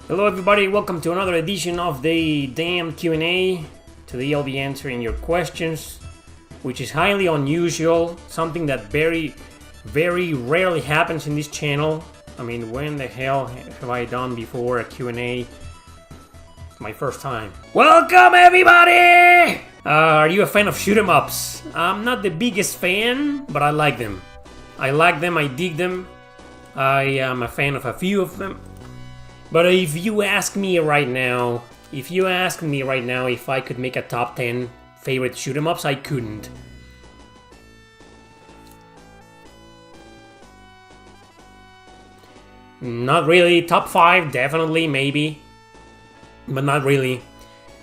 Hello everybody, welcome to another edition of the damn Q&A. Today I'll be answering your questions, which is highly unusual, something that very rarely happens in this channel. I mean, when the hell have I done before a Q&A? It's my first time. Welcome everybody! Are you a fan of shoot 'em ups? I'm not the biggest fan, but I like them. I dig them. I am a fan of a few of them. But if you ask me right now if I could make a top 10 favorite shoot 'em ups, I couldn't. Not really. Top 5, definitely, maybe. But not really.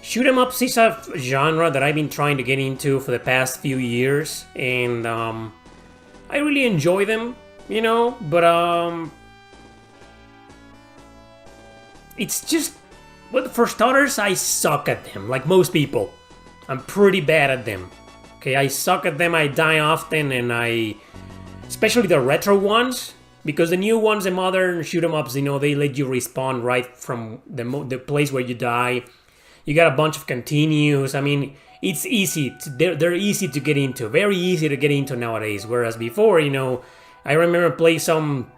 Shoot 'em ups is a genre that I've been trying to get into for the past few years. And I really enjoy them, you know, but it's just, well, for starters, I suck at them, like most people. I'm pretty bad at them. Okay, I suck at them, I die often, and especially the retro ones, because the new ones, the modern shoot 'em ups, you know, they let you respawn right from the place where you die. You got a bunch of continues. I mean, it's easy. They're easy to get into, very easy to get into nowadays. Whereas before, you know, I remember playing some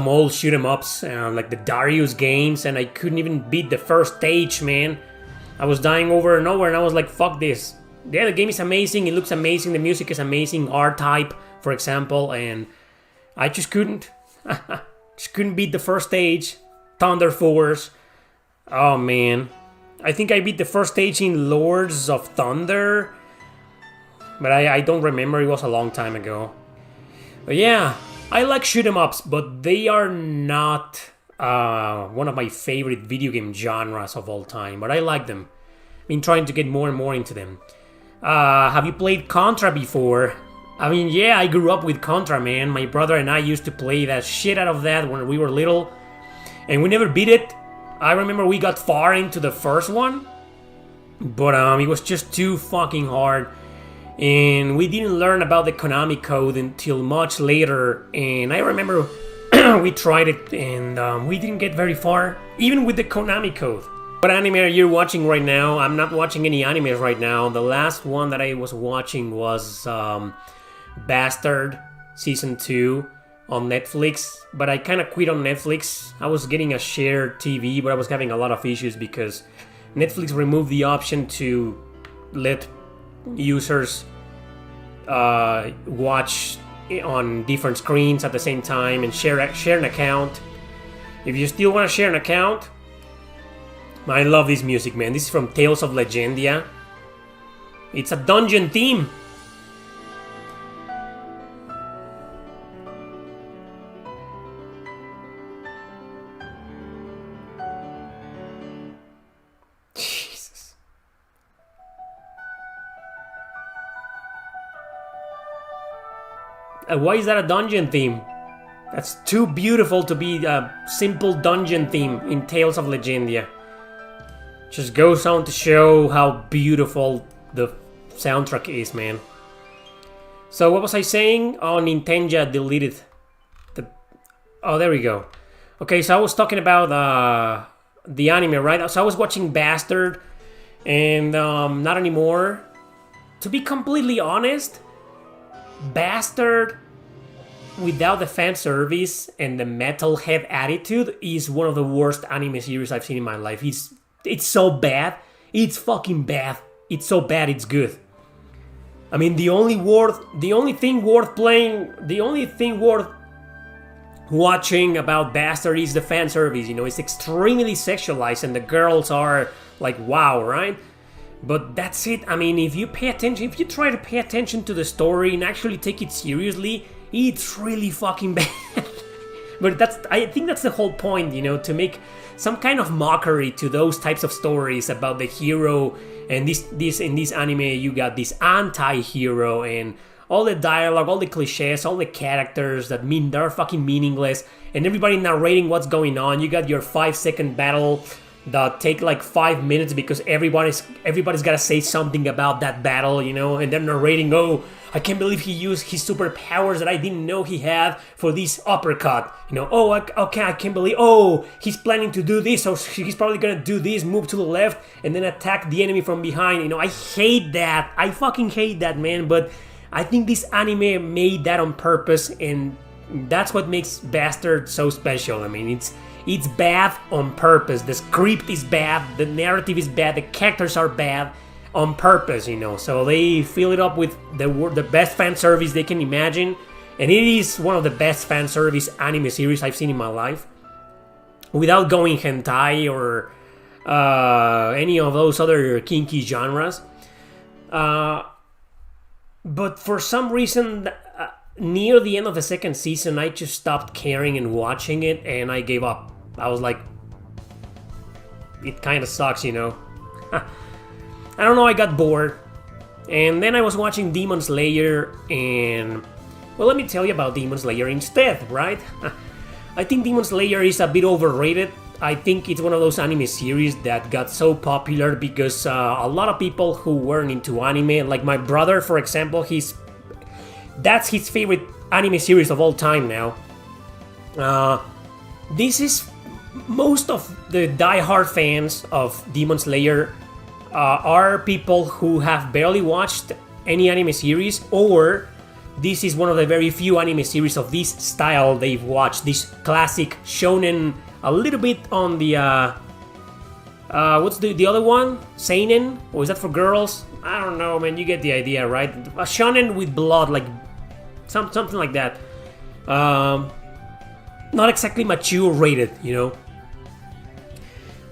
old shoot 'em ups, like the Darius games, and I couldn't even beat the first stage, man. I was dying over and over, and I was like, fuck this. Yeah, the game is amazing, it looks amazing, the music is amazing, R-Type, for example, and I just couldn't. Just couldn't beat the first stage. Thunder Force. Oh, man. I think I beat the first stage in Lords of Thunder, but I don't remember, it was a long time ago. But yeah, I like shoot 'em ups, but they are not one of my favorite video game genres of all time, but I like them. I've been trying to get more and more into them. Have you played Contra before? I mean, yeah, I grew up with Contra, man. My brother and I used to play that shit out of that when we were little, and we never beat it. I remember we got far into the first one, but it was just too fucking hard. And we didn't learn about the Konami code until much later. And I remember we tried it and we didn't get very far, even with the Konami code. What anime are you watching right now? I'm not watching any animes right now. The last one that I was watching was Bastard Season 2 on Netflix. But I kind of quit on Netflix. I was getting a shared TV, but I was having a lot of issues because Netflix removed the option to let users watch on different screens at the same time and share an account. If you still want to share an account, I love this music, man. This is from Tales of Legendia. It's a dungeon theme. Why is that a dungeon theme? That's too beautiful to be a simple dungeon theme in Tales of Legendia. Just goes on to show how beautiful the soundtrack is, man. So what was I saying? Oh, Nintendo deleted the... Oh, there we go. Okay, so I was talking about the anime, right? So I was watching Bastard, and not anymore. To be completely honest, Bastard, without the fan service and the metalhead attitude, is one of the worst anime series I've seen in my life. It's so bad. It's fucking bad. It's so bad, it's good. I mean, the only thing worth watching about Bastard is the fan service. You know, it's extremely sexualized and the girls are like, wow, right? But that's it. I mean, if you try to pay attention to the story and actually take it seriously, it's really fucking bad. But I think that's the whole point, you know, to make some kind of mockery to those types of stories about the hero. And in this anime, you got this anti-hero and all the dialogue, all the cliches, all the characters that they're fucking meaningless, and everybody narrating what's going on. You got your 5-second battle that take like 5 minutes because everybody's got to say something about that battle, you know, and they're narrating, oh, I can't believe he used his superpowers that I didn't know he had for this uppercut. You know, oh, okay, I can't believe, oh, he's planning to do this, so he's probably gonna do this, move to the left, and then attack the enemy from behind. You know, I hate that. I fucking hate that, man, but I think this anime made that on purpose, and that's what makes Bastard so special. I mean, it's bad on purpose. The script is bad, the narrative is bad, the characters are bad on purpose, you know. So they fill it up with the best fan service they can imagine, and it is one of the best fan service anime series I've seen in my life, without going hentai or any of those other kinky genres. But for some reason, near the end of the second season, I just stopped caring and watching it, and I gave up. I was like, it kind of sucks, you know. I don't know, I got bored. And then I was watching Demon Slayer, and well, let me tell you about Demon Slayer instead, right? I think Demon Slayer is a bit overrated. I think it's one of those anime series that got so popular because a lot of people who weren't into anime, like my brother, for example, that's his favorite anime series of all time now. This is most of the die-hard fans of Demon Slayer are people who have barely watched any anime series, or this is one of the very few anime series of this style they've watched. This classic shonen, a little bit on the what's the other one? Seinen? Or is that for girls? I don't know, man. You get the idea, right? A shonen with blood, like something like that. Not exactly mature rated, you know.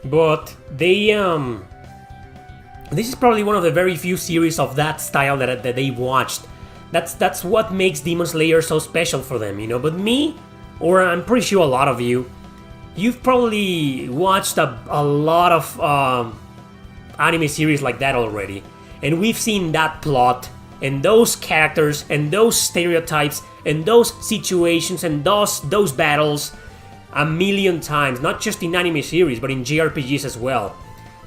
But they this is probably one of the very few series of that style that they've watched. That's what makes Demon Slayer so special for them, you know. But me, or I'm pretty sure a lot of you, you've probably watched a lot of anime series like that already. And we've seen that plot, and those characters, and those stereotypes, and those situations, and those battles a million times. Not just in anime series, but in JRPGs as well.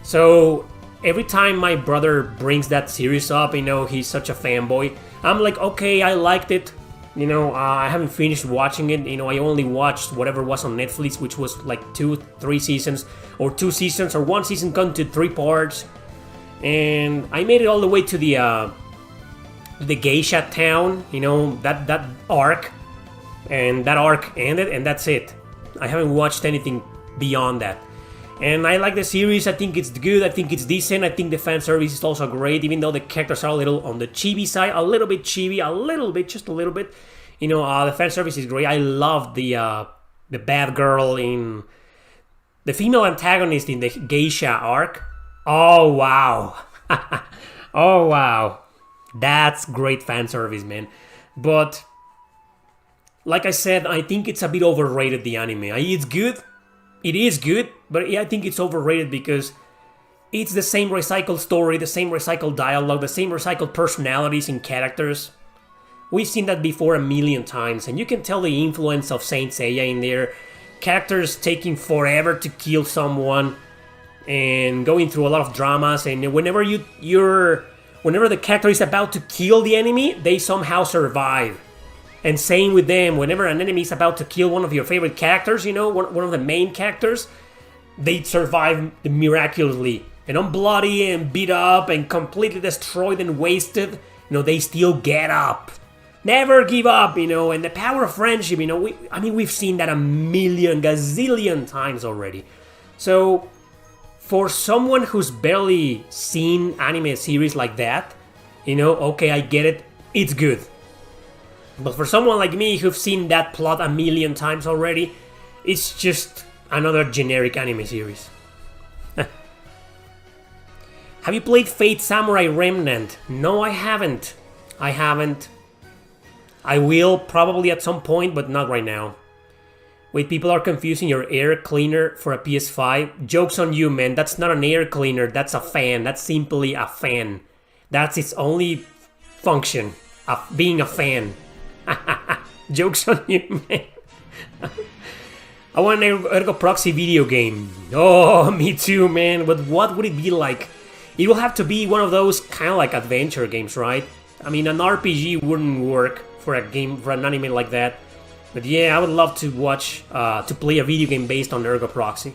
So every time my brother brings that series up, you know, he's such a fanboy, I'm like, okay, I liked it. You know, I haven't finished watching it. You know, I only watched whatever was on Netflix, which was like 3 seasons, or 2 seasons, or 1 season cut into 3 parts. And I made it all the way to the geisha town, you know, that arc. And that arc ended, and that's it. I haven't watched anything beyond that. And I like the series. I think it's good. I think it's decent. I think the fan service is also great, even though the characters are a little on the chibi side, a little bit chibi, just a little bit. You know, the fan service is great. I love the bad girl in the female antagonist in the geisha arc. Oh wow, oh wow, that's great fan service, man. But like I said, I think it's a bit overrated, the anime. It's good. It is good, but I think it's overrated because it's the same recycled story, the same recycled dialogue, the same recycled personalities and characters. We've seen that before a million times, and you can tell the influence of Saint Seiya in there. Characters taking forever to kill someone and going through a lot of dramas, and whenever whenever the character is about to kill the enemy, they somehow survive. And same with them, whenever an enemy is about to kill one of your favorite characters, you know, one of the main characters, they survive miraculously. And unbloody and beat up and completely destroyed and wasted, you know, they still get up. Never give up, you know, and the power of friendship, you know, we've seen that a million, gazillion times already. So, for someone who's barely seen anime series like that, you know, okay, I get it, it's good. But for someone like me who've seen that plot a million times already, it's just another generic anime series. Have you played Fate Samurai Remnant? No, I haven't. I will probably at some point, but not right now. Wait, people are confusing your air cleaner for a PS5. Joke's on you, man. That's not an air cleaner. That's a fan. That's simply a fan. That's its only function. Being a fan. Joke's on you, man. I want an Ergo Proxy video game. Oh, me too, man. But what would it be like? It will have to be one of those kind of like adventure games, right? I mean, an RPG wouldn't work for a game, for an anime like that. But yeah, I would love to watch, to play a video game based on Ergo Proxy.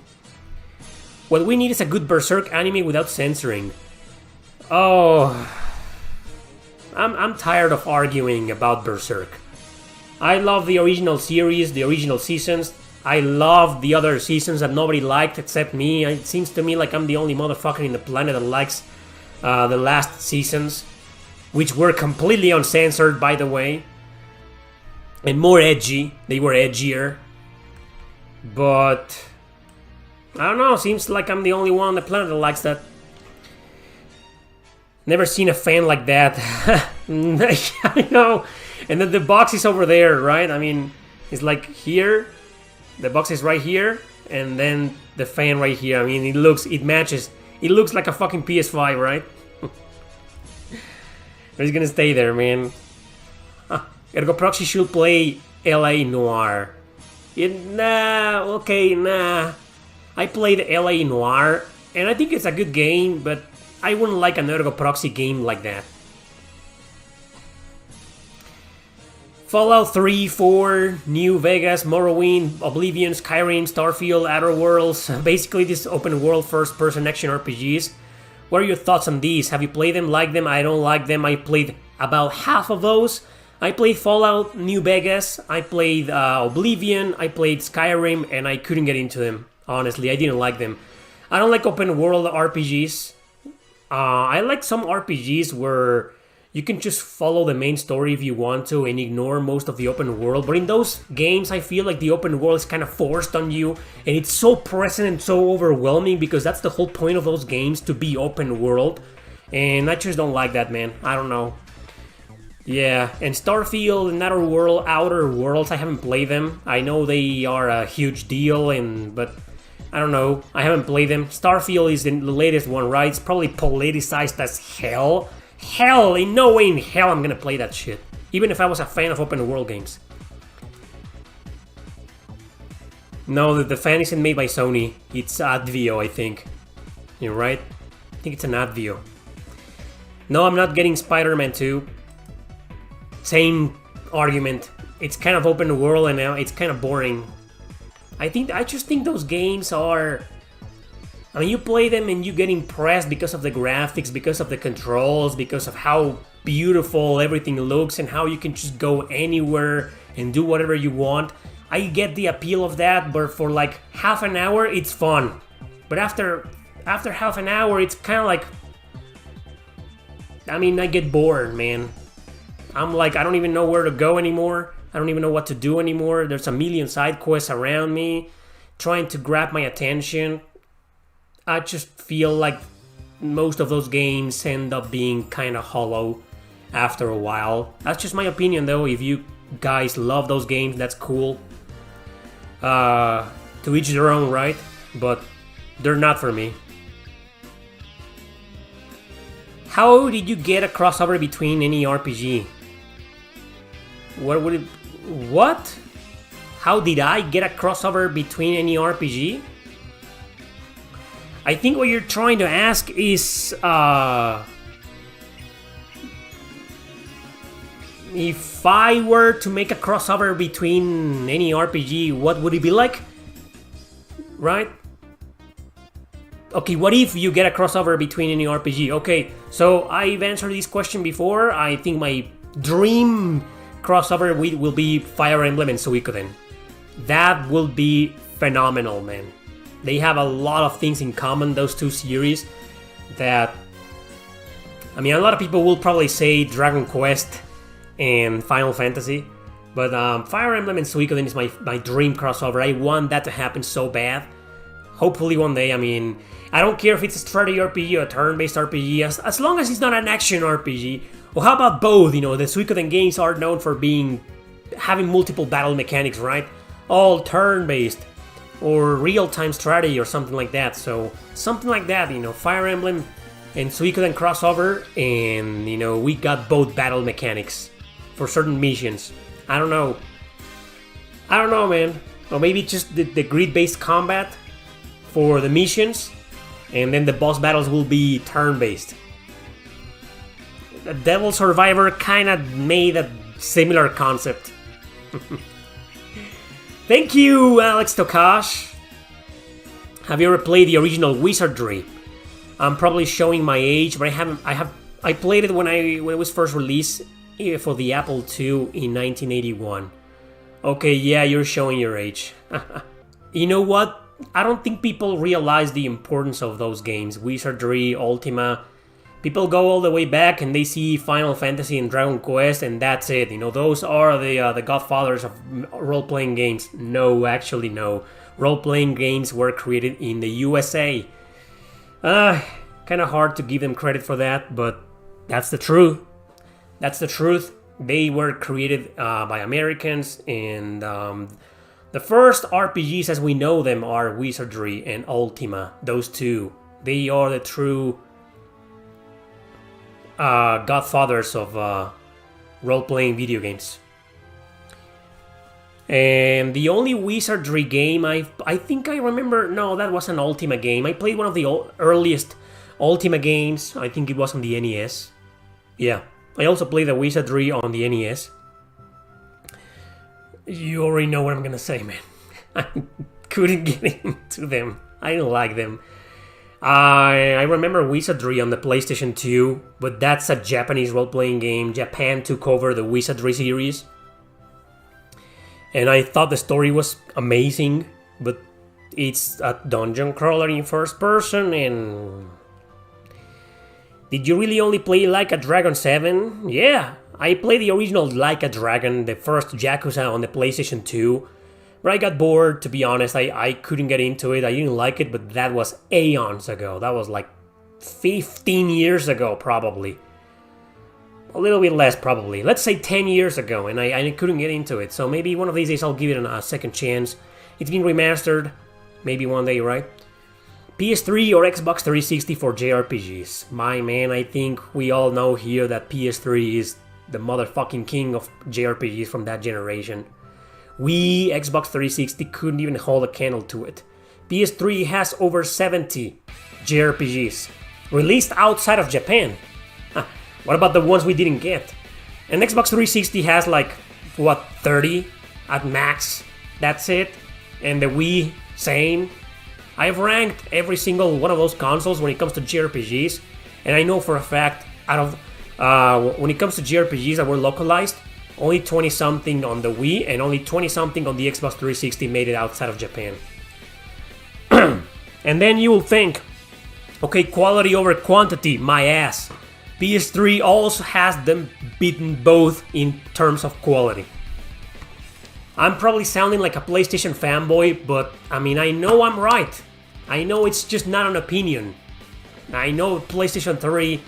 What we need is a good Berserk anime without censoring. Oh, I'm tired of arguing about Berserk. I love the original series, the original seasons. I love the other seasons that nobody liked except me. It seems to me like I'm the only motherfucker in the planet that likes the last seasons, which were completely uncensored, by the way, and more edgy. They were edgier, but I don't know. Seems like I'm the only one on the planet that likes that. Never seen a fan like that. I know. And then the box is over there, right? I mean, it's like here. The box is right here, and then the fan right here. I mean, it matches. It looks like a fucking PS5, right? But it's gonna stay there, man. Ergo Proxy should play LA Noir. Nah. I played LA Noir, and I think it's a good game, but I wouldn't like an Ergo Proxy game like that. Fallout 3, 4, New Vegas, Morrowind, Oblivion, Skyrim, Starfield, Outer Worlds, basically these open world first person action RPGs. What are your thoughts on these? Have you played them, like them? I don't like them. I played about half of those. I played Fallout, New Vegas, I played Oblivion, I played Skyrim, and I couldn't get into them. Honestly, I didn't like them. I don't like open world RPGs. I like some RPGs where you can just follow the main story if you want to and ignore most of the open world. But in those games, I feel like the open world is kind of forced on you. And it's so present and so overwhelming because that's the whole point of those games, to be open world. And I just don't like that, man. I don't know. Yeah, and Starfield and Outer Worlds, I haven't played them. I know they are a huge deal, but I don't know. I haven't played them. Starfield is the latest one, right? It's probably politicized as hell. Hell, in no way in hell I'm gonna play that shit. Even if I was a fan of open world games. No, the fan isn't made by Sony. It's Advio, I think. You're right? I think it's an Advio. No, I'm not getting Spider-Man 2. Same argument. It's kind of open world and now it's kind of boring. I just think those games are... I mean, you play them and you get impressed because of the graphics, because of the controls, because of how beautiful everything looks and how you can just go anywhere and do whatever you want. I get the appeal of that, but for like half an hour, it's fun. But after half an hour, it's kind of like... I mean, I get bored, man. I'm like, I don't even know where to go anymore. I don't even know what to do anymore. There's a million side quests around me trying to grab my attention. I just feel like most of those games end up being kind of hollow after a while. That's just my opinion, though. If you guys love those games, that's cool. To each their own, right? But they're not for me. How did you get a crossover between any RPG? What? How did I get a crossover between any RPG? I think what you're trying to ask is, if I were to make a crossover between any RPG, what would it be like? Right? Okay, what if you get a crossover between any RPG? Okay, so I've answered this question before. I think my dream crossover will be Fire Emblem and Suikoden. That will be phenomenal, man. They have a lot of things in common, those two series, that... I mean, a lot of people will probably say Dragon Quest and Final Fantasy, but Fire Emblem and Suikoden is my dream crossover. I want that to happen so bad. Hopefully one day. I mean, I don't care if it's a strategy RPG or a turn-based RPG, as long as it's not an action RPG. Or how about both? You know, the Suikoden games are known for having multiple battle mechanics, right? All turn-based, or real-time strategy or something like that. So, something like that, you know, Fire Emblem and Suikoden crossover, and, you know, we got both battle mechanics for certain missions. I don't know, man. Or maybe just the grid-based combat for the missions, and then the boss battles will be turn-based. Devil Survivor kind of made a similar concept. Thank you, Alex Tokash. Have you ever played the original Wizardry? I'm probably showing my age, but I played it when it was first released for the Apple II in 1981. Okay, yeah, you're showing your age. You know what? I don't think people realize the importance of those games. Wizardry, Ultima. People go all the way back and they see Final Fantasy and Dragon Quest, and that's it. You know, those are the godfathers of role-playing games. No, actually no. Role-playing games were created in the USA. Kind of hard to give them credit for that, but that's the truth. That's the truth. They were created by Americans, and the first RPGs as we know them are Wizardry and Ultima. Those two. They are the true godfathers of role-playing video games. And the only Wizardry game I think I remember... No, that was an Ultima game. I played one of the earliest Ultima games. I think it was on the NES. Yeah. I also played the Wizardry on the NES. You already know what I'm gonna say, man. I couldn't get into them. I didn't like them. I remember Wizardry on the PlayStation 2, but that's a Japanese role-playing game. Japan took over the Wizardry series. And I thought the story was amazing, but it's a dungeon crawler in first person, and... Did you really only play Like a Dragon 7? Yeah, I played the original Like a Dragon, the first Yakuza on the PlayStation 2. But I got bored, to be honest. I couldn't get into it. I didn't like it, but that was aeons ago. That was like 15 years ago, probably. A little bit less, probably. Let's say 10 years ago, and I couldn't get into it. So maybe one of these days I'll give it a second chance. It's been remastered. Maybe one day, right? PS3 or Xbox 360 for JRPGs. My man, I think we all know here that PS3 is the motherfucking king of JRPGs from that generation. We, Xbox 360, couldn't even hold a candle to it. PS3 has over 70 JRPGs released outside of Japan. What about the ones we didn't get? And Xbox 360 has like, what, 30 at max? That's it. And the Wii, same. I've ranked every single one of those consoles when it comes to JRPGs. And I know for a fact, out of when it comes to JRPGs that were localized, only 20-something on the Wii and only 20-something on the Xbox 360 made it outside of Japan. And then you will think, okay, quality over quantity, my ass. PS3 also has them beaten both in terms of quality. I'm probably sounding like a PlayStation fanboy, but I mean, I know I'm right. I know it's just not an opinion. I know PlayStation 3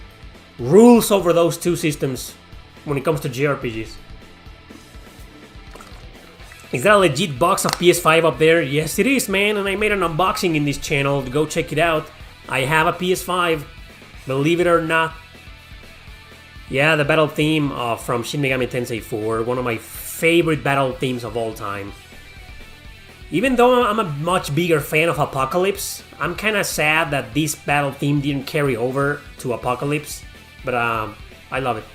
rules over those two systems when it comes to JRPGs. Is that a legit box of PS5 up there? Yes, it is, man, and I made an unboxing in this channel. Go check it out. I have a PS5, believe it or not. Yeah, the battle theme from Shin Megami Tensei 4, one of my favorite battle themes of all time. Even though I'm a much bigger fan of Apocalypse, I'm kinda sad that this battle theme didn't carry over to Apocalypse, but I love it.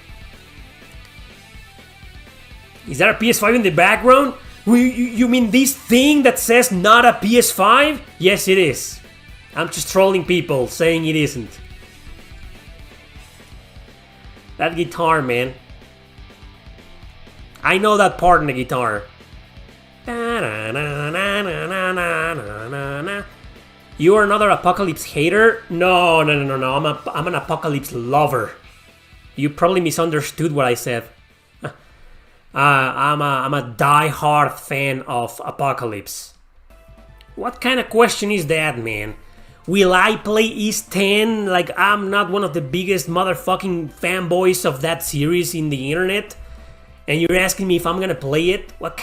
Is that a PS5 in the background? You mean this thing that says not a PS5? Yes, it is. I'm just trolling people, saying it isn't. That guitar, man. I know that part in the guitar. You are another Apocalypse hater? No. I'm an Apocalypse lover. You probably misunderstood what I said. I'm a die-hard fan of Apocalypse. What kind of question is that, man? Will I play East 10 like I'm not one of the biggest motherfucking fanboys of that series in the internet? And you're asking me if I'm gonna play it? What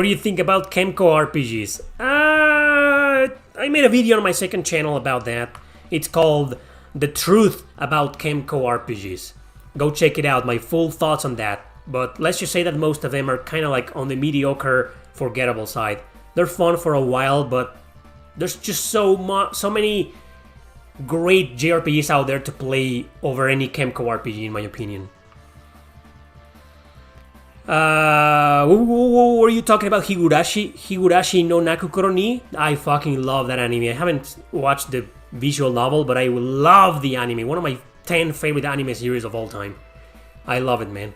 do you think about Kemco RPGs? I made a video on my second channel about that. It's called The Truth About Kemco RPGs. Go check it out, my full thoughts on that. But let's just say that most of them are kind of like on the mediocre, forgettable side. They're fun for a while, but there's just so many great JRPGs out there to play over any Kemco RPG, in my opinion. What were you talking about? Higurashi no Nakukoro ni? I fucking love that anime. I haven't watched the visual novel, but I love the anime. One of my 10 favorite anime series of all time. I love it, man.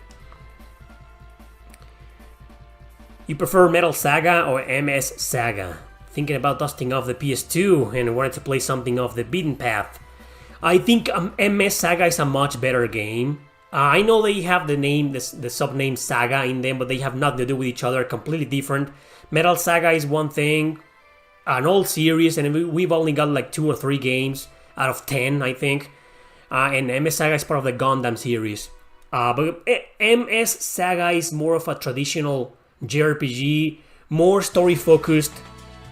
You prefer Metal Saga or MS Saga? Thinking about dusting off the PS2 and wanted to play something off the beaten path. I think MS Saga is a much better game. I know they have the name, the sub-name Saga in them, but they have nothing to do with each other, completely different. Metal Saga is one thing, an old series, and we've only got like 2 or 3 games out of 10, I think. And MS Saga is part of the Gundam series. But MS Saga is more of a traditional JRPG, more story-focused,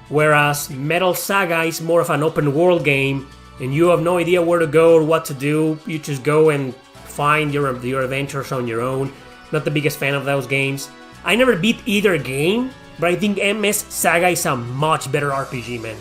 whereas Metal Saga is more of an open-world game, and you have no idea where to go or what to do. You just go and find your adventures on your own. Not the biggest fan of those games. I never beat either game, but I think MS Saga is a much better RPG, man.